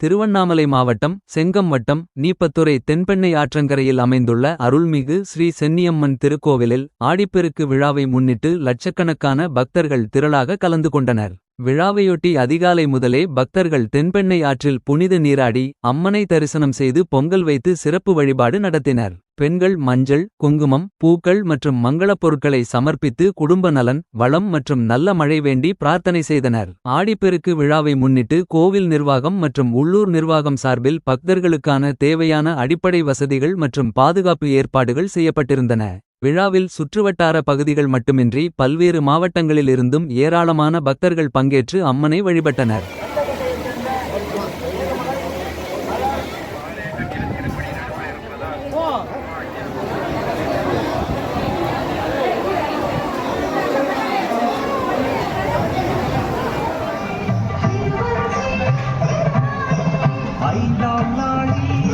திருவண்ணாமலை மாவட்டம் செங்கம் வட்டம் நீப்பத்துறை தென்பெண்ணை ஆற்றங்கரையில் அமைந்துள்ள அருள்மிகு ஸ்ரீ சென்னியம்மன் திருக்கோவிலில் ஆடிப்பெருக்கு விழாவை முன்னிட்டு லட்சக்கணக்கான பக்தர்கள் திரளாக கலந்து கொண்டனர். விழாவையொட்டி அதிகாலை முதலே பக்தர்கள் தென்பெண்ணை ஆற்றில் புனித நீராடி அம்மனை தரிசனம் செய்து பொங்கல் வைத்து சிறப்பு வழிபாடு நடத்தினர். பெண்கள் மஞ்சள், குங்குமம், பூக்கள் மற்றும் மங்களப் பொருட்களை சமர்ப்பித்து குடும்ப நலன், வளம் மற்றும் நல்ல மழை வேண்டி பிரார்த்தனை செய்தனர். ஆடிப்பெருக்கு விழாவை முன்னிட்டு கோவில் நிர்வாகம் மற்றும் உள்ளூர் நிர்வாகம் சார்பில் பக்தர்களுக்கான தேவையான அடிப்படை வசதிகள் மற்றும் பாதுகாப்பு ஏற்பாடுகள் செய்யப்பட்டிருந்தன. விழாவில் சுற்றுவட்டார பகுதிகள் மட்டுமின்றி பல்வேறு மாவட்டங்களிலிருந்தும் ஏராளமான பக்தர்கள் பங்கேற்று அம்மனை வழிபட்டனர். ஐந்தாம் நாளில்